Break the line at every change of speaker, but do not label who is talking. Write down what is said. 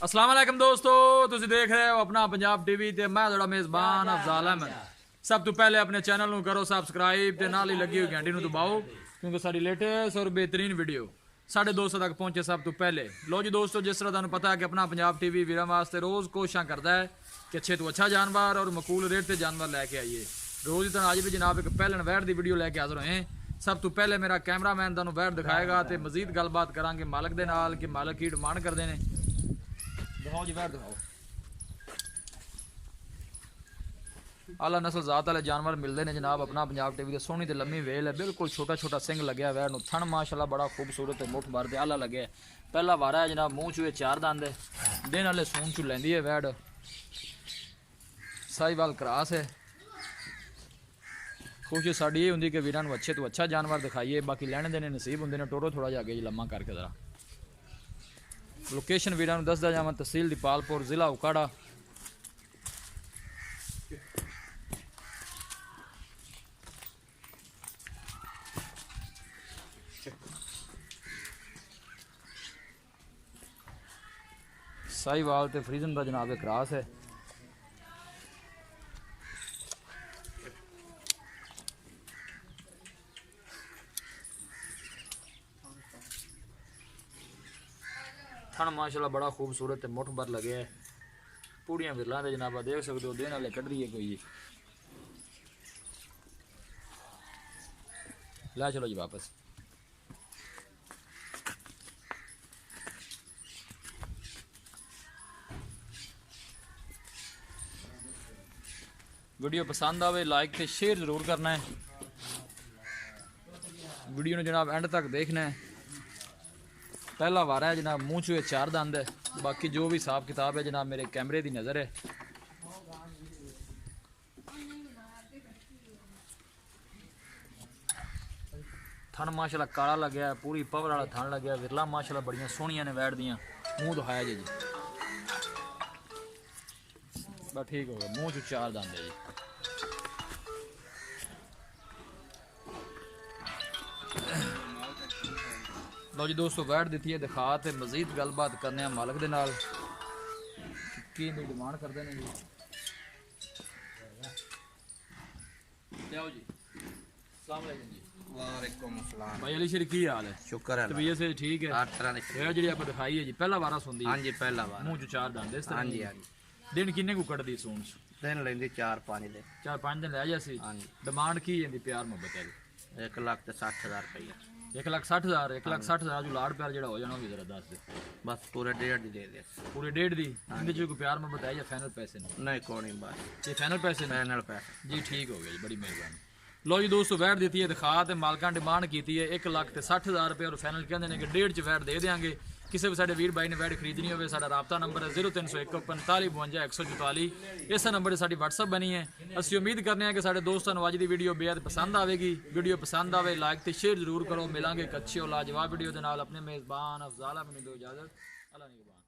अस्सलाम वालेकुम दोस्तों, तुसी देख रहे हो अपना पंजाब टीवी ते मैं थोड़ा मेज़बान अफजाल अहमद। सब तो पहले अपने चैनल ਨੂੰ करो सबसक्राइब ते नाल ही लगी हुई घंटी ਨੂੰ दबाओ क्योंकि साडी लेटेस्ट और बेहतरीन वीडियो 250 तक पहुंचे सब तो पहले। लो जी दोस्तों, जिस तरह तुहानू पता है कि अपना पंजाब टीवी वीरां वास्ते रोज़ कोशिशां करता है कि अच्छे तो अच्छा जानवर और मकूल रेट से जानवर लैके आइए। रोज़ ही तरह अज भी जनाब एक पहलन वैट की वीडियो लैके हाज़र होए। सब तो पहले मेरा कैमरामैन तुहानू वैट दिखाएगा तो मजीद गलबात करांगे मालक दे नाल कि मालक की डिमांड करते हैं। दिखाओ जी वैट दिखाओ। आला नस्ल जात वाले जानवर मिलते हैं जनाब अपना पंजाब टीवी। सोहनी तो लम्मी वेल है, बिल्कुल छोटा छोटा सिंह लगे वैट नूं। थन माशाल्लाह बड़ा खूबसूरत है, मुठ भर के आला लगे। पहला वारा है जनाब, मूँह चूए 4 दंद है, दिन वाले सून चू लैंदी है वैट। साहिवाल क्रास है। कोशिश साड़ी ये होंगी कि वीरां नूं अच्छे तो अच्छा जानवर दिखाइए। बाकी लैने देने नसीब होंगे ने। टोरो थोड़ा जा जी लम्मा करके जरा। लोकेशन वीरां नूं दसदा जावां, तहसील दीपालपुर, जिला उकाड़ा। साहिवाल ते फ्रीजन का जनाब क्रास है। थन माशाल्लाह बड़ा खूबसूरत है, मुठ भर लगे है। पूड़ियां विरलां दे जनाबा देख सकते हो, दिन वाले कढ़ रही है कोई। ला चलो जी वापस। वीडियो पसंद आवे लाइक ते शेयर जरूर करना है। वीडियो ने जनाब एंड तक देखना है। पहला वारा है जनाब, मूँह चूए 4 दंद है। बाकी जो भी हिसाब किताब है जनाब मेरे कैमरे की नज़र है। थन माशाल्लाह काला लगे है, पूरी पवर वाला थन लगे। विरला माशाल्लाह बड़ियां सोहनियां ने वैट दियां। मूँह दिखाया जी बस ठीक हो गया। मूँह चू 4 दंद है जी। लो जी दोस्तों, वैट दी है दिखा तो मजीद गलबात करने मालक दे नाल की डिमांड करते हैं जी। लियाओ जी। अस्सलाम वालेकुम जी।
वालेकुम अस्सलाम
भाई अली शेर की हाल है?
शुक्र है
तबीयत से ठीक है?
हर तरह की
ये जी आप दिखाई है जी, पहला वारा सुनदी
हाँ जी पहला बार
मूँह चू 4 दंद इस तरह।
हाँ जी हाँ जी
दिन किन्ने को कटदी सून
दिन लेंदी 4-5 दिन
4-5 दिन लै जासी।
हाँ जी
डिमांड की है प्यार मुहब्बत है?
1,60,000 रुपया
1,60,000। 1,60,000 जो लाड़ प्यार जरा हो जाना भी जरा दस दे।
बस पूरे 1.5 दे दे।
पूरे 1.5 दी इंदे च कोई प्यार मुहब्बत है या फाइनल पैसे ने?
नहीं कोई नहीं बस
ये फाइनल पैसे ने?
फाइनल पैसे
जी ठीक हो गया जी, बड़ी मेहरबानी। लो जी दोस्तों, वैट दी है दिखा तो मालकां डिमांड की है 1,60,000 रुपये और फाइनल कहते हैं कि 1.5 च वैट दे देंगे। किसी भी साढ़े वीर भाई ने वैट खरीदनी हो साडा राबता नंबर है 0301 45 52 144। इस नंबर से साड़ी WhatsApp बनी है। असं उम्मीद करने हैं कि साढ़े दोस्तों अज की वीडियो बेहद पसंद आएगी। वीडियो पसंद आए लाइक तो शेयर जरूर करो। मिलेंगे एक अच्छी और लाजवाब वीडियो के नाल। अपने मेज़बान अफजाल अहमद दो इजाजत। अल्लाह निगहबान।